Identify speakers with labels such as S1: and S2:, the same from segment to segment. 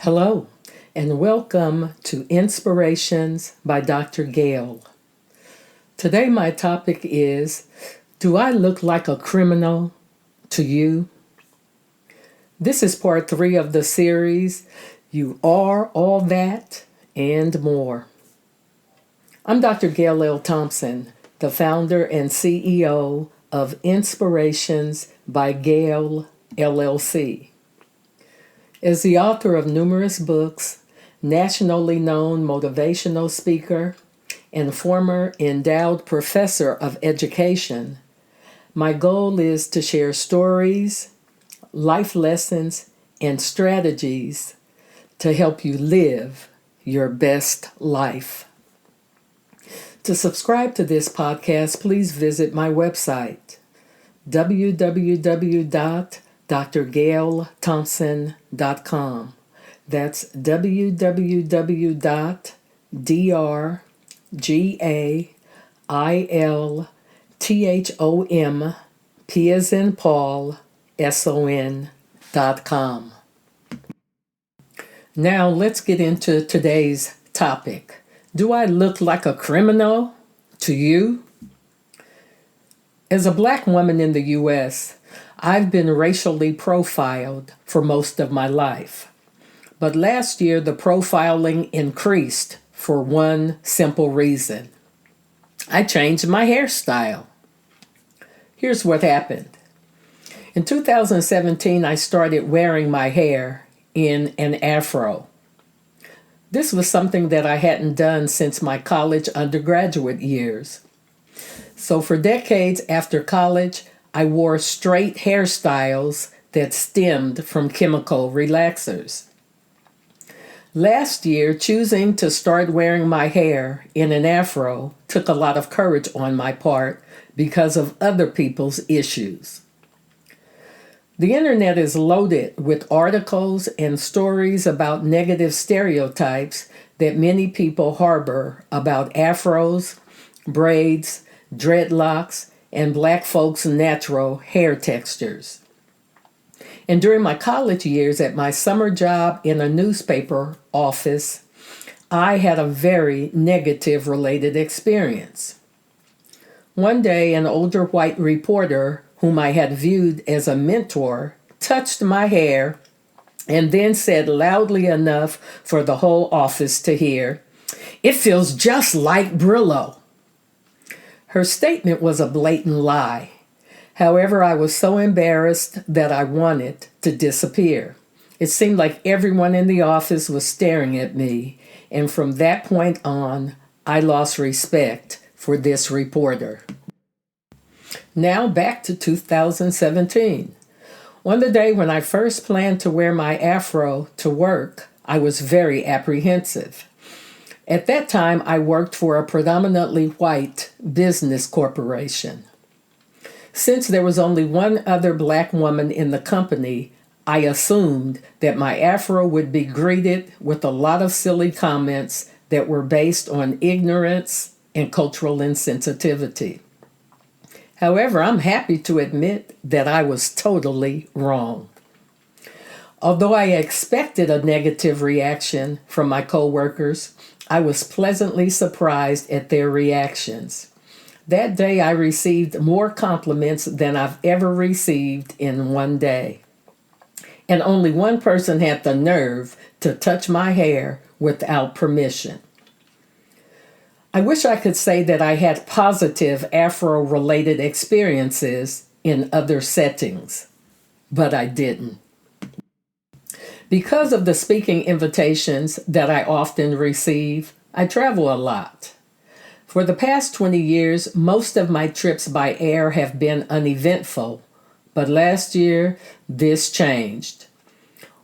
S1: Hello, and welcome to Inspirations by Dr. Gail. Today, my topic is, do I look like a criminal to you? This is part 3 of the series, You Are All That and More. I'm Dr. Gail L. Thompson, the founder and CEO of Inspirations by Gail, LLC. As the author of numerous books, nationally known motivational speaker, and former endowed professor of education, my goal is to share stories, life lessons, and strategies to help you live your best life. To subscribe to this podcast, please visit my website, www.drgailthompson.com. That's www.drgailthom, P as in Paul, son.com. Now let's get into today's topic. Do I look like a criminal to you? As a Black woman in the U.S., I've been racially profiled for most of my life. But last year, the profiling increased for one simple reason. I changed my hairstyle. Here's what happened. In 2017, I started wearing my hair in an afro. This was something that I hadn't done since my college undergraduate years. So for decades after college, I wore straight hairstyles that stemmed from chemical relaxers. Last year, choosing to start wearing my hair in an afro took a lot of courage on my part because of other people's issues. The internet is loaded with articles and stories about negative stereotypes that many people harbor about afros, braids, dreadlocks, and Black folks' natural hair textures. And during my college years at my summer job in a newspaper office, I had a very negative related experience. One day, an older white reporter whom I had viewed as a mentor touched my hair and then said loudly enough for the whole office to hear, "It feels just like Brillo." Her statement was a blatant lie. However, I was so embarrassed that I wanted to disappear. It seemed like everyone in the office was staring at me, and from that point on, I lost respect for this reporter. Now back to 2017. On the day when I first planned to wear my afro to work, I was very apprehensive. At that time, I worked for a predominantly white business corporation. Since there was only one other Black woman in the company, I assumed that my afro would be greeted with a lot of silly comments that were based on ignorance and cultural insensitivity. However, I'm happy to admit that I was totally wrong. Although I expected a negative reaction from my coworkers, I was pleasantly surprised at their reactions. That day, I received more compliments than I've ever received in one day. And only one person had the nerve to touch my hair without permission. I wish I could say that I had positive Afro-related experiences in other settings, but I didn't. Because of the speaking invitations that I often receive, I travel a lot. For the past 20 years, most of my trips by air have been uneventful, but last year, this changed.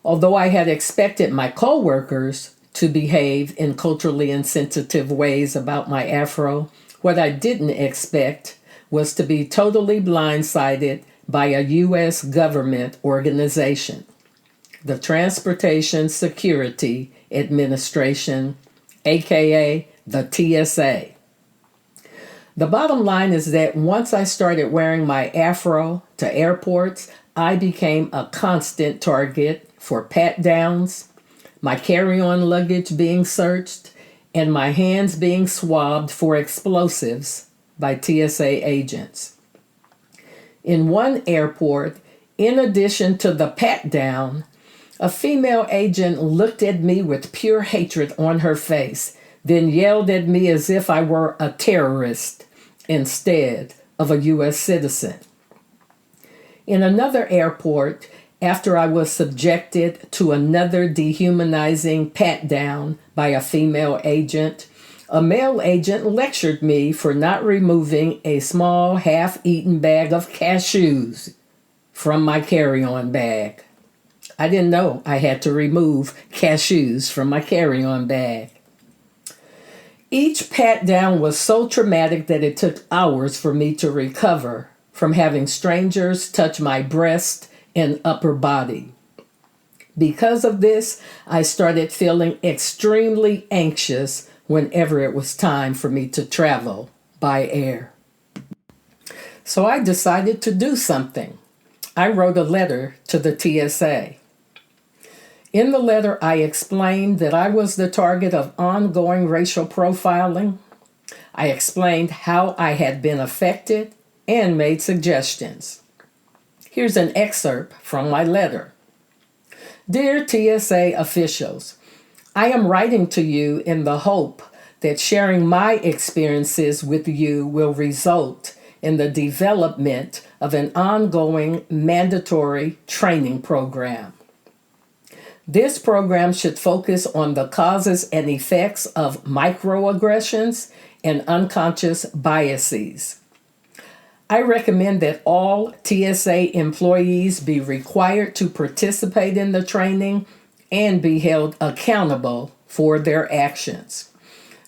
S1: Although I had expected my coworkers to behave in culturally insensitive ways about my afro, what I didn't expect was to be totally blindsided by a U.S. government organization, the Transportation Security Administration, aka the TSA. The bottom line is that once I started wearing my afro to airports, I became a constant target for pat-downs, my carry-on luggage being searched, and my hands being swabbed for explosives by TSA agents. In one airport, in addition to the pat-down, a female agent looked at me with pure hatred on her face, then yelled at me as if I were a terrorist instead of a U.S. citizen. In another airport, after I was subjected to another dehumanizing pat-down by a female agent, a male agent lectured me for not removing a small half-eaten bag of cashews from my carry-on bag. I didn't know I had to remove cashews from my carry-on bag. Each pat-down was so traumatic that it took hours for me to recover from having strangers touch my breast and upper body. Because of this, I started feeling extremely anxious whenever it was time for me to travel by air. So I decided to do something. I wrote a letter to the TSA. In the letter, I explained that I was the target of ongoing racial profiling. I explained how I had been affected and made suggestions. Here's an excerpt from my letter. Dear TSA officials, I am writing to you in the hope that sharing my experiences with you will result in the development of an ongoing mandatory training program. This program should focus on the causes and effects of microaggressions and unconscious biases. I recommend that all TSA employees be required to participate in the training and be held accountable for their actions.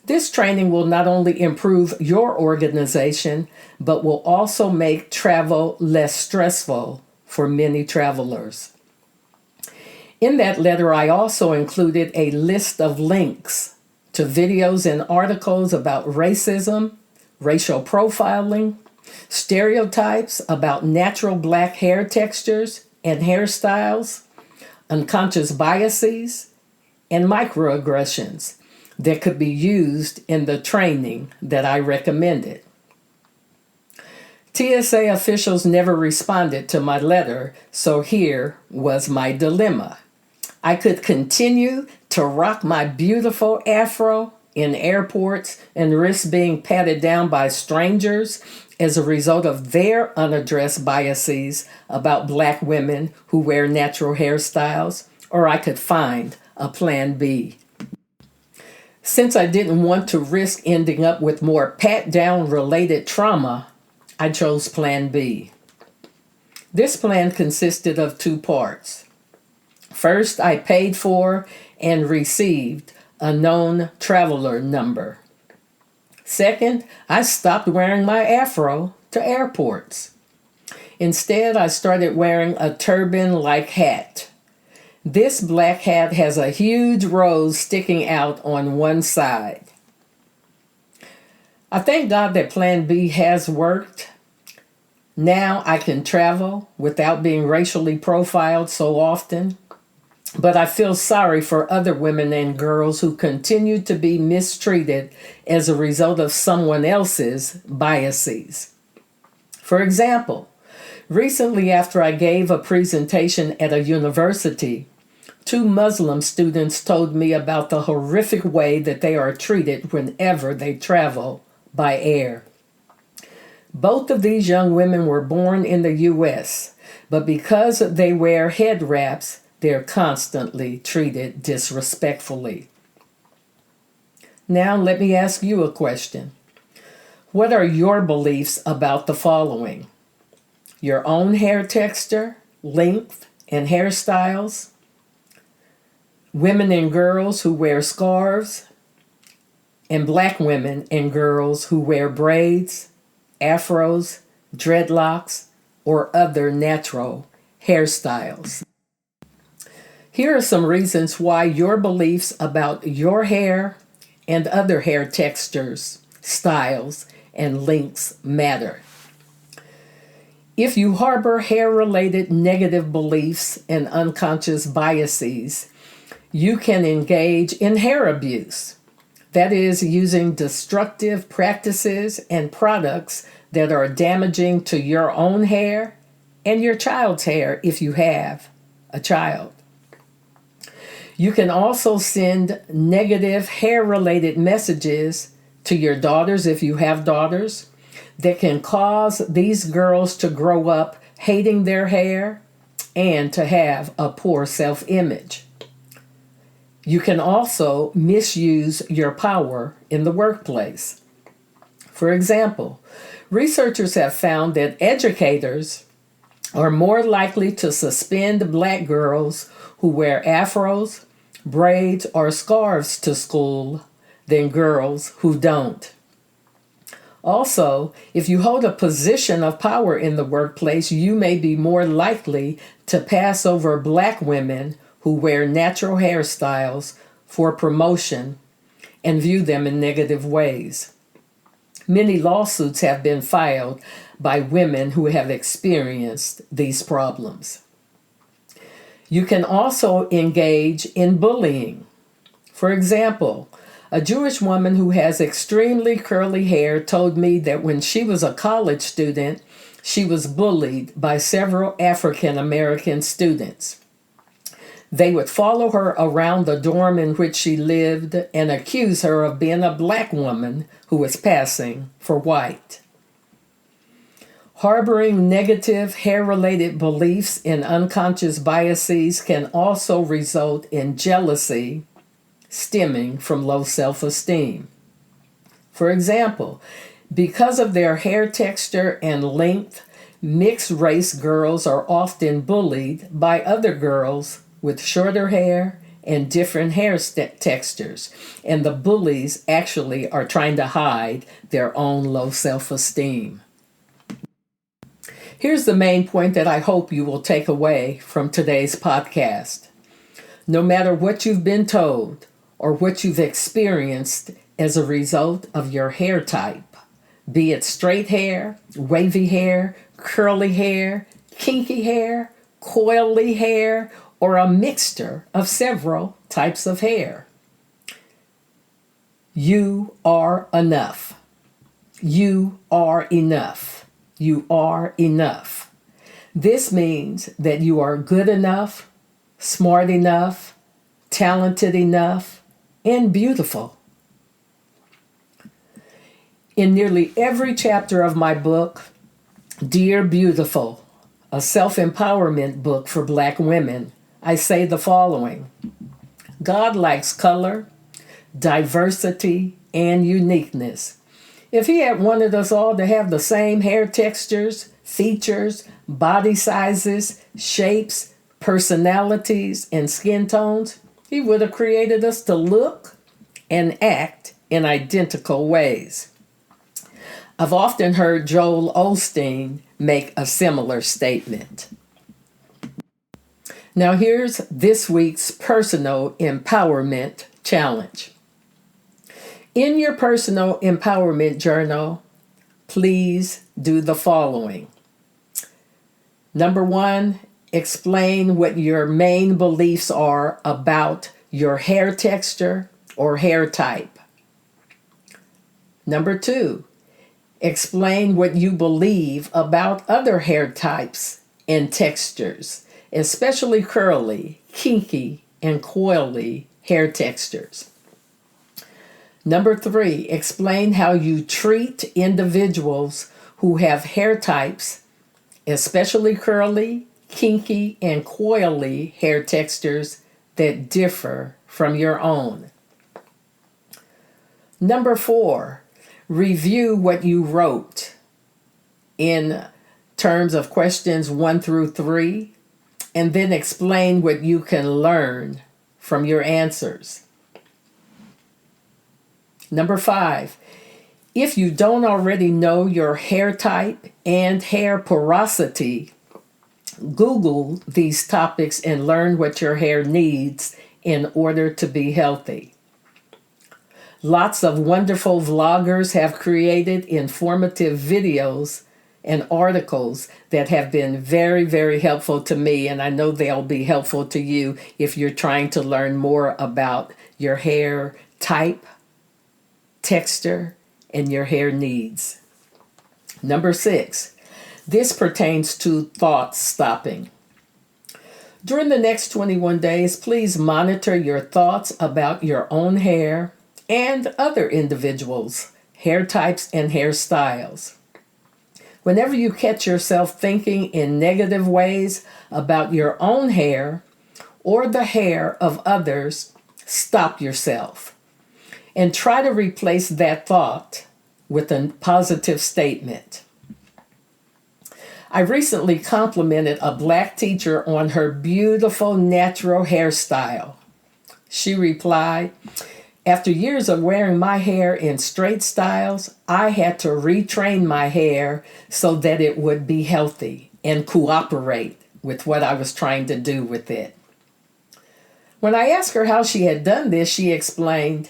S1: This training will not only improve your organization, but will also make travel less stressful for many travelers. In that letter, I also included a list of links to videos and articles about racism, racial profiling, stereotypes about natural black hair textures and hairstyles, unconscious biases, and microaggressions that could be used in the training that I recommended. TSA officials never responded to my letter, so here was my dilemma. I could continue to rock my beautiful afro in airports and risk being patted down by strangers as a result of their unaddressed biases about black women who wear natural hairstyles, or I could find a plan B. Since I didn't want to risk ending up with more pat-down related trauma, I chose plan B. This plan consisted of two parts. First, I paid for and received a known traveler number. Second, I stopped wearing my afro to airports. Instead, I started wearing a turban-like hat. This black hat has a huge rose sticking out on one side. I thank God that Plan B has worked. Now I can travel without being racially profiled so often. But I feel sorry for other women and girls who continue to be mistreated as a result of someone else's biases. For example, recently after I gave a presentation at a university, 2 Muslim students told me about the horrific way that they are treated whenever they travel by air. Both of these young women were born in the U.S., but because they wear head wraps, they're constantly treated disrespectfully. Now let me ask you a question. What are your beliefs about the following? Your own hair texture, length, and hairstyles? Women and girls who wear scarves? And black women and girls who wear braids, afros, dreadlocks, or other natural hairstyles? Here are some reasons why your beliefs about your hair and other hair textures, styles, and lengths matter. If you harbor hair-related negative beliefs and unconscious biases, You can engage in hair abuse. That is, using destructive practices and products that are damaging to your own hair and your child's hair if you have a child. You can also send negative hair-related messages to your daughters if you have daughters that can cause these girls to grow up hating their hair and to have a poor self-image. You can also misuse your power in the workplace. For example, researchers have found that educators are more likely to suspend black girls who wear afros, braids, or scarves to school than girls who don't. Also, if you hold a position of power in the workplace, you may be more likely to pass over black women who wear natural hairstyles for promotion and view them in negative ways. Many lawsuits have been filed by women who have experienced these problems. You can also engage in bullying. For example, a Jewish woman who has extremely curly hair told me that when she was a college student, she was bullied by several African American students. They would follow her around the dorm in which she lived and accuse her of being a black woman who was passing for white. Harboring negative hair-related beliefs and unconscious biases can also result in jealousy stemming from low self-esteem. For example, because of their hair texture and length, mixed-race girls are often bullied by other girls with shorter hair and different hair textures, and the bullies actually are trying to hide their own low self-esteem. Here's the main point that I hope you will take away from today's podcast. No matter what you've been told or what you've experienced as a result of your hair type, be it straight hair, wavy hair, curly hair, kinky hair, coily hair, or a mixture of several types of hair, you are enough. You are enough. You are enough. This means that you are good enough, smart enough, talented enough, and beautiful. In nearly every chapter of my book, Dear Beautiful, a self-empowerment book for Black women, I say the following: God likes color, diversity, and uniqueness. If he had wanted us all to have the same hair textures, features, body sizes, shapes, personalities, and skin tones, he would have created us to look and act in identical ways. I've often heard Joel Osteen make a similar statement. Now here's this week's personal empowerment challenge. In your personal empowerment journal, please do the following. Number 1, explain what your main beliefs are about your hair texture or hair type. Number 2, explain what you believe about other hair types and textures, especially curly, kinky, and coily hair textures. Number 3, explain how you treat individuals who have hair types, especially curly, kinky, and coily hair textures that differ from your own. Number 4, review what you wrote in terms of questions 1 through 3, and then explain what you can learn from your answers. Number 5, if you don't already know your hair type and hair porosity, Google these topics and learn what your hair needs in order to be healthy. Lots of wonderful vloggers have created informative videos and articles that have been very, very helpful to me, and I know they'll be helpful to you if you're trying to learn more about your hair type, texture, and your hair needs. Number 6, this pertains to thought stopping. During the next 21 days, please monitor your thoughts about your own hair and other individuals' hair types and hairstyles. Whenever you catch yourself thinking in negative ways about your own hair or the hair of others, stop yourself and try to replace that thought with a positive statement. I recently complimented a black teacher on her beautiful natural hairstyle. She replied, "After years of wearing my hair in straight styles, I had to retrain my hair so that it would be healthy and cooperate with what I was trying to do with it." When I asked her how she had done this, she explained,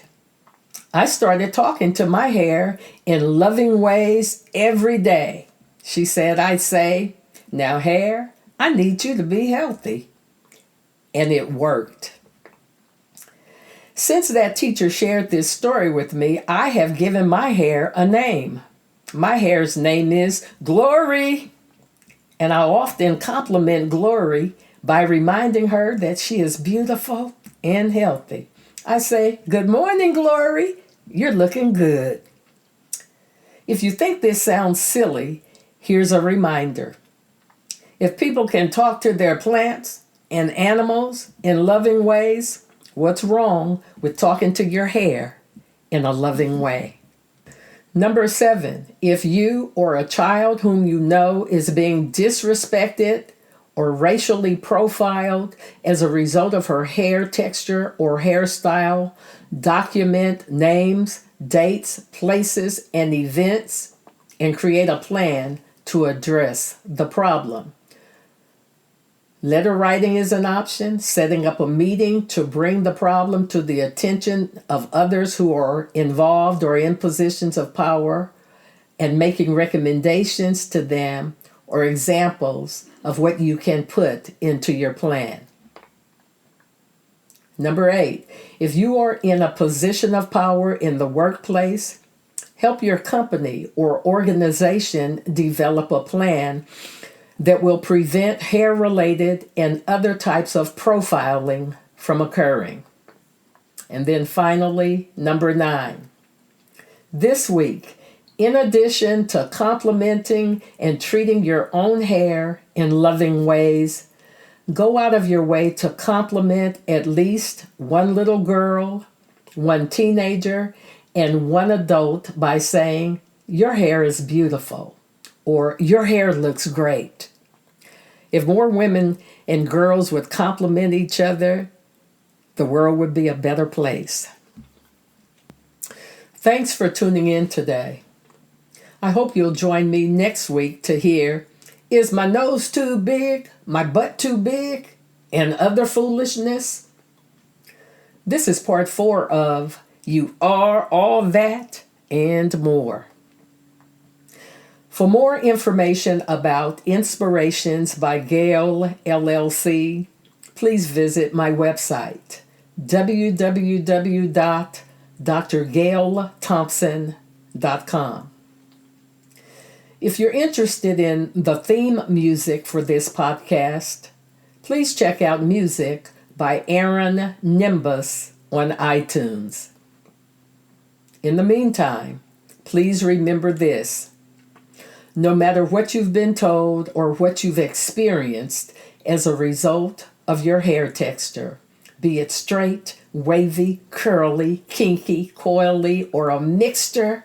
S1: "I started talking to my hair in loving ways every day." She said, "I'd say, 'Now hair, I need you to be healthy.'" And it worked. Since that teacher shared this story with me, I have given my hair a name. My hair's name is Glory. And I often compliment Glory by reminding her that she is beautiful and healthy. I say, "Good morning, Glory. You're looking good." If you think this sounds silly, here's a reminder. If people can talk to their plants and animals in loving ways, what's wrong with talking to your hair in a loving way? Number 7, if you or a child whom you know is being disrespected or racially profiled as a result of her hair texture or hairstyle, document names, dates, places, and events, and create a plan to address the problem. Letter writing is an option. Setting up a meeting to bring the problem to the attention of others who are involved or in positions of power, and making recommendations to them or examples of what you can put into your plan. Number 8, if you are in a position of power in the workplace, help your company or organization develop a plan that will prevent hair-related and other types of profiling from occurring. And then finally, number 9. This week, in addition to complimenting and treating your own hair in loving ways, go out of your way to compliment at least one little girl, one teenager, and one adult by saying, "Your hair is beautiful," or "Your hair looks great." If more women and girls would compliment each other, the world would be a better place. Thanks for tuning in today. I hope you'll join me next week to hear, "Is my nose too big? My butt too big?" and other foolishness. This is part 4 of You Are All That and More. For more information about Inspirations by Gail LLC, please visit my website, www.drgailthompson.com. If you're interested in the theme music for this podcast, please check out music by Aaron Nimbus on iTunes. In the meantime, please remember this. No matter what you've been told or what you've experienced as a result of your hair texture, be it straight, wavy, curly, kinky, coily, or a mixture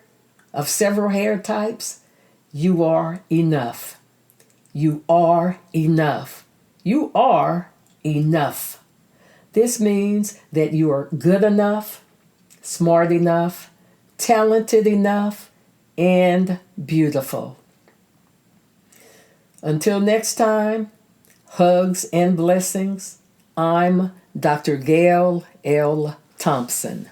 S1: of several hair types, you are enough. You are enough. You are enough. This means that you are good enough, smart enough, talented enough, and beautiful. Until next time, hugs and blessings. I'm Dr. Gail L. Thompson.